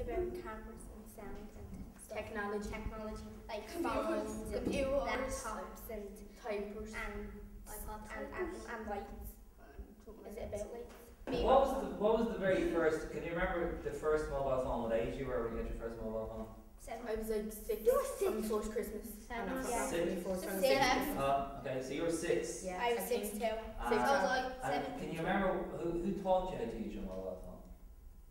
about cameras and sound and stuff. Technology, like phones and computers, laptops and typers, and lights. Is it about lights? What was the very first? Can you remember the first mobile phone? What age you were when you got your first mobile phone? 7. I was like 6. You were 6. From first Christmas. Seven, And I yeah. forgot Six. before, so I was 6. 6. Okay, so you were 6. Yeah, I was 6 think. too. I was like And 7. can you remember who taught you how to use your mobile phone?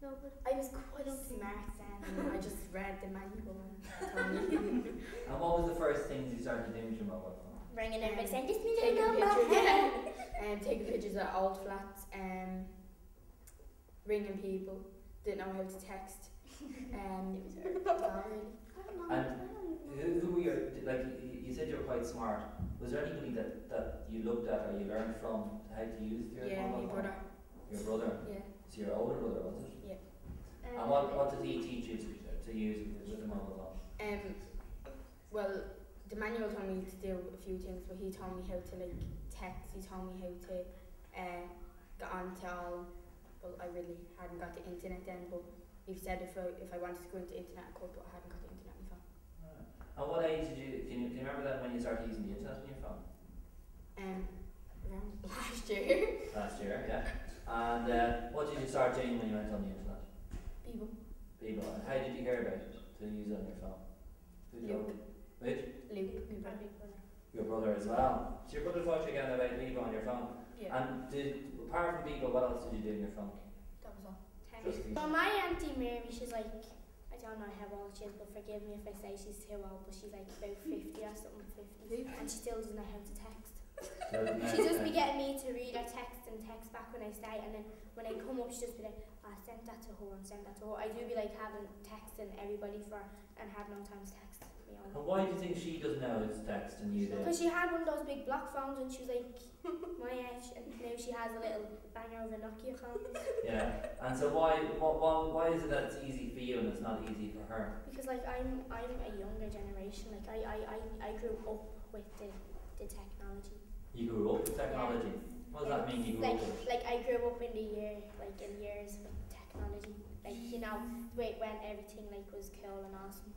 Nobody. I was quite smart then, and I just read the manual and told me. And what was the first things you started doing with your mobile phone? Ringing everybody saying, "This me Taking little pictures, number." and taking pictures of old flats, ringing people, didn't know how to text. And who were your, like you said you were quite smart. Was there anybody that you looked at or you learned from how to use your mobile my phone? brother. Your brother? Yeah. So your older brother, was it? Yeah. And what did he teach you to use with the mobile phone? Well, the manual told me to do a few things, but he told me how to like text. He told me how to get onto all. Well, I really hadn't got the internet then, but he said if I wanted to go into the internet, I could, but I hadn't got the internet on my phone. Right. And what age did you? Can you remember that when you started using the internet on your phone? Around last year. Last year, yeah. And what did you start doing when you went on the internet? People. And how did you hear about it to use it on your phone? Who told you? Which? Luke, my brother. Your brother as well. So your brother taught you again about Bebo on your phone. Yeah. And apart from Bebo, what else did you do on your phone? That was all. Just Bebo. Well, my auntie Mary, she's like, I don't know how old she is, but forgive me if I say she's too old, but she's like about 50 or something, 50, and she still doesn't know how to text. She just be getting me to read her text and text back when I start, and then when I come up, she just be like, I sent that to her and sent that to her. I do be like having texting everybody and have no time to text me on. And why do you think she doesn't know how to text and you do? Because she had one of those big block phones when she was like my age, and now she has a little banger of a Nokia phone. Yeah. And so why is it that it's easy for you and it's not easy for her? Because like I'm a younger generation. Like I grew up with the technology. You grew up with technology. What does that mean? You grew up with? Like I grew up in years with technology. Like you know, when everything like was cool and awesome.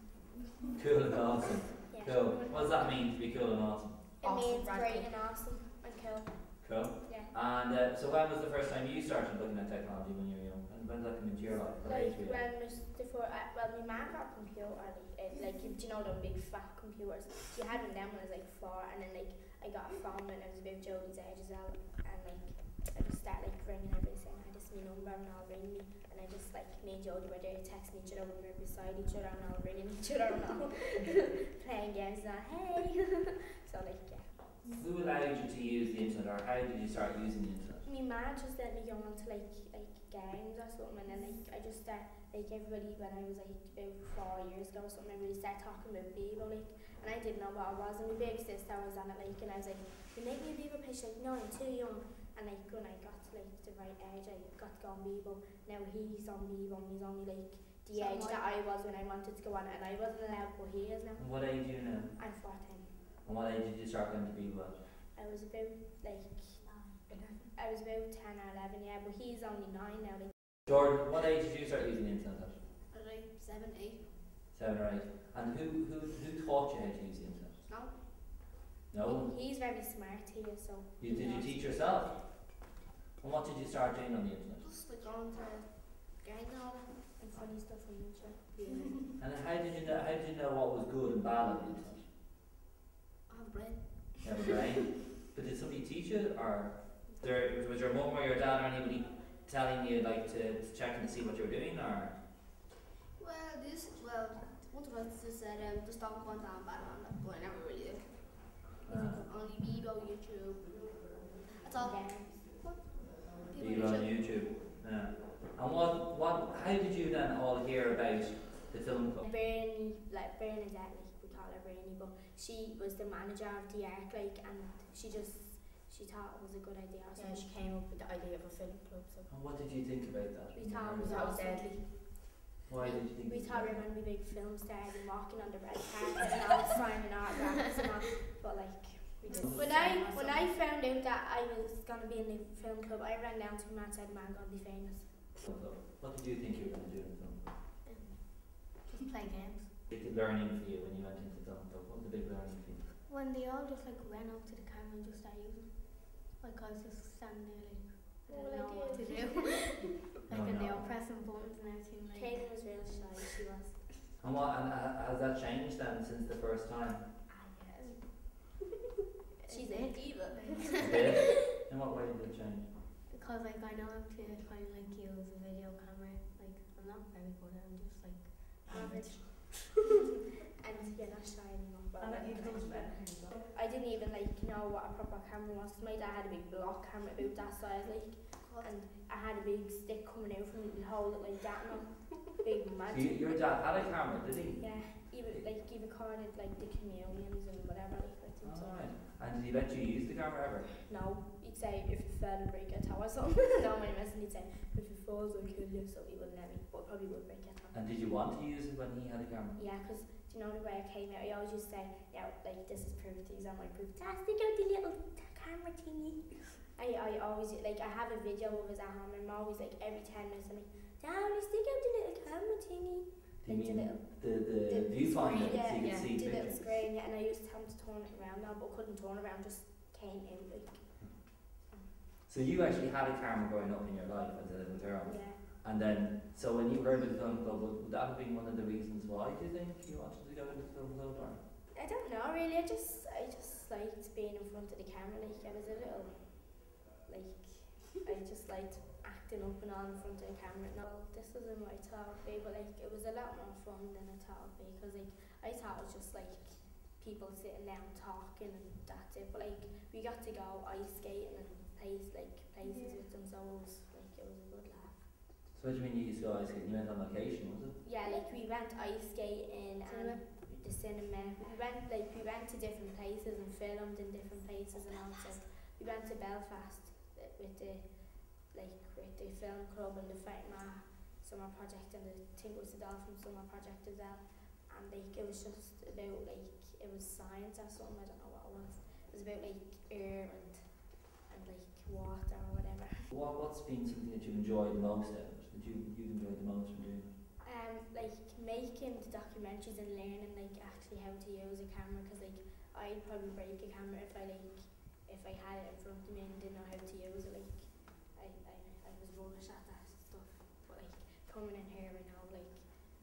Cool and awesome. Yeah. Cool. What does that mean to be cool and awesome? It means great and awesome and cool. Cool. Yeah. And so when was the first time you started looking at technology when you were young? And when did that come into your life? What age were you? When was before? Well, my mum got a computer. Like do you know them big fat computers? She had one then when I was like 4, and then like I got a phone when I was about Jodie's age as well, and like I just started like ringing everybody saying, "Hi, this is my number," and all ring me, and I just like me and Jodie were there texting each other when we were beside each other and all ringing each other and all playing games and all, hey. So like yeah. Who allowed you to use the internet, or how did you start using the internet? My mum just let me go on to like games or something, and then like I just start like everybody when I was like about 4 years ago or something, I really started talking about Bebo like, and I didn't know what it was, and my big sister was on it like, and I was like, you make me a Bebo page, like no, I'm too young, and like when I got to like the right age, I got to go on Bebo. Now he's on Bebo, and he's only like the age that I was when I wanted to go on it, and I wasn't allowed, but he is now. And what age are you now? I'm 14. And what age did you start going to Bebo at? I was about like 10 or 11, yeah, but he's only 9 now. Like. Jordan, what age did you start using the internet at? At like 7, 8. 7 or 8. And who taught you how to use the internet? No. No? He's very smart here, so. Did you teach yourself? And what did you start doing on the internet? Just like going to games and all that. And funny stuff on YouTube. Yeah. And how did you know what was good and bad on the internet? I have a brain. You have a brain? But did somebody teach you, or was your mum or your dad or anybody telling you like to check and to see what you were doing, or? One of us just said just don't go down bad on that, but I never really did. Only Bebo, YouTube. That's all. Bebo on YouTube. Yeah. And how did you then all hear about the film club? Bernadette, like we call her Bernie, but she was the manager of the Arc, like, and she thought it was a good idea. So Yeah, she came up with the idea of a film club. So. And what did you think about that? We thought it was That was awesome. deadly. Why did you think? We thought we were going to be big film stars and walking on the red carpet and all signing autographs and all, but like we didn't. When I found out that I was going to be in the film club, I ran down to my man and said, "Man, I'm going to be famous." What did you think you were going to do in the film club? learning for you when you went into film club? What was the big learning for you? When they all just like ran up to the camera and just started using, like I was just standing there like I didn't know what to do. Like and they were pressing buttons and everything. Like Kaden was real shy. She was. And has that changed then since the first time? She's a diva. In what way did it change? Because like I know how to kind of like use a video camera. Like I'm not very good at it. I'm just like average. And you're not shy anymore. I didn't even like know what a proper camera was. Cause my dad had a big block camera about that size, like, and I had a big stick coming out from it and hold it like that. And big magic. Your dad had a camera, did he? Yeah, he recorded like the communions and whatever. Like, I think so. Right. And did he let you use the camera ever? No, he'd say if you fell and break your toe or something. No, my messing he'd say if you falls I'll kill you, so he wouldn't let me, but probably would break your toe. And did you want to use it when he had a camera? Yeah, because do you know the way I came out? I always used to say, yeah, like this is proof, these are my proof. Dad, stick out the little camera thingy. I always, like, I have a video of us at home and I'm always like every 10 minutes I'm like, Dad, stick out the little camera thingy. Do you like mean the viewfinder screen, so you yeah, can see the little pictures? screen, yeah, and I used to have to turn it around now, but couldn't turn it around, just came out like. So you actually had a camera growing up in your life as a little girl? Yeah. And then, so when you heard of the film club, would that have been one of the reasons why do you think you wanted to go into the film club? Or? I don't know really, I just liked being in front of the camera, like I was a little, like, I just liked acting up and all in front of the camera. No, this wasn't what I thought it would be, but like it was a lot more fun than I thought it would be, because like I thought it was just like people sitting down talking and that's it, but like we got to go ice skating and places with them, so it was a good laugh. So what do you mean you used to go ice skating? You went on location, was it? Yeah, like we went ice skating and the cinema. We went to different places and filmed in different places, and also we went to Belfast with the film club and the Fatima summer project, and I think it was the Dolphin summer project as well. And like it was just about like it was science or something, I don't know what it was. It was about like air and like water or whatever. What's been something that you enjoyed the most out of it? That you've enjoyed the most from doing it? Like making the documentaries and learning like actually how to use a camera, because like I'd probably break a camera if I had it in front of me and didn't know how to use it. Like I was rubbish at that stuff, but like coming in here I know like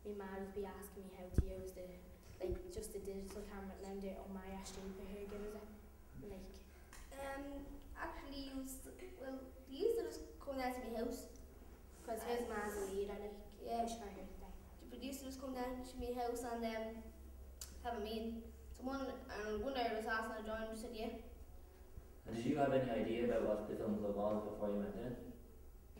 my mum would be asking me how to use the like just the digital camera, and then the oh my stupid here give us it like actually used they used to just come down to my house, because his mom's a leader, like yeah. I'm sure here today. The producers come down to my house and have a meeting. So one day I was asking to join, and said yeah. And did you have any idea about what the film club was before you went in?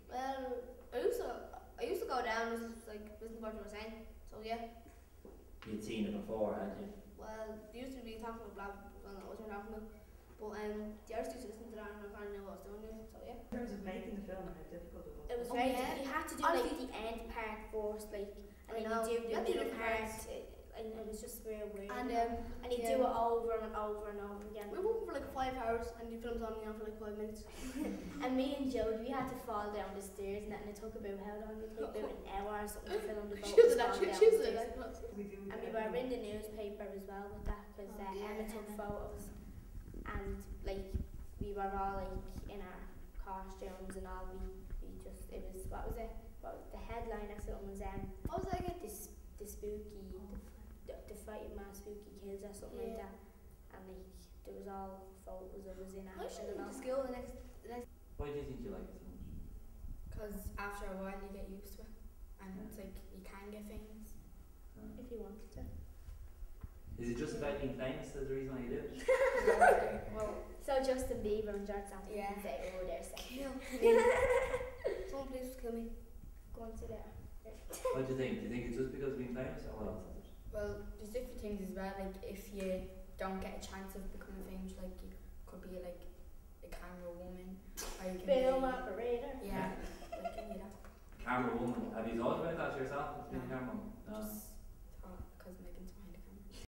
Well, I used to go down and just like listen to what you were saying. So yeah. You'd seen it before, hadn't you? Well, they used to be talking about blah, I don't know what they're talking about. But the others used to listen to that and I kind of knew what I was doing. So yeah. In terms of making the film, how difficult it was. It was Oh, very yeah. you had to do Honestly, like the end part first, like, and I then know. you do You the have to do middle the part, parts. and it was just real weird. And you do it over and over and over again. we were working for like 5 hours and the film's only on for like 5 minutes. And me and Jodie, we had to fall down the stairs, and it took about how long? It took about an hour or something to film the boat. She was falling actually, down she the was stairs. like, We do And we were in the newspaper as well with that, because Oh, yeah. Emma took photos, and like we were all like in our costumes and all. We just it was what was the headline or something was what was that again? the spooky the fighting my spooky kids or something like Yeah. that, and like there was all photos of us in I action should and go all. to school the next. Why do you think you like it so much? Because after a while you get used to it, and it's like you can get famous. If you wanted to. Is it just about being famous? That's the reason why you do it? Well, so Justin Bieber and George Santa Yeah. can say, oh, they're sick. Kill. Someone please just kill me. Go on to there. What do you think? Do you think it's just because of being famous, or what else is it? Well, there's different things as well. Like if you don't get a chance of becoming famous, like you could be like a camera woman, or you can Film be, operator. yeah, like you know. Camera woman. Have you thought about that yourself? Being a No. camera woman? No. Just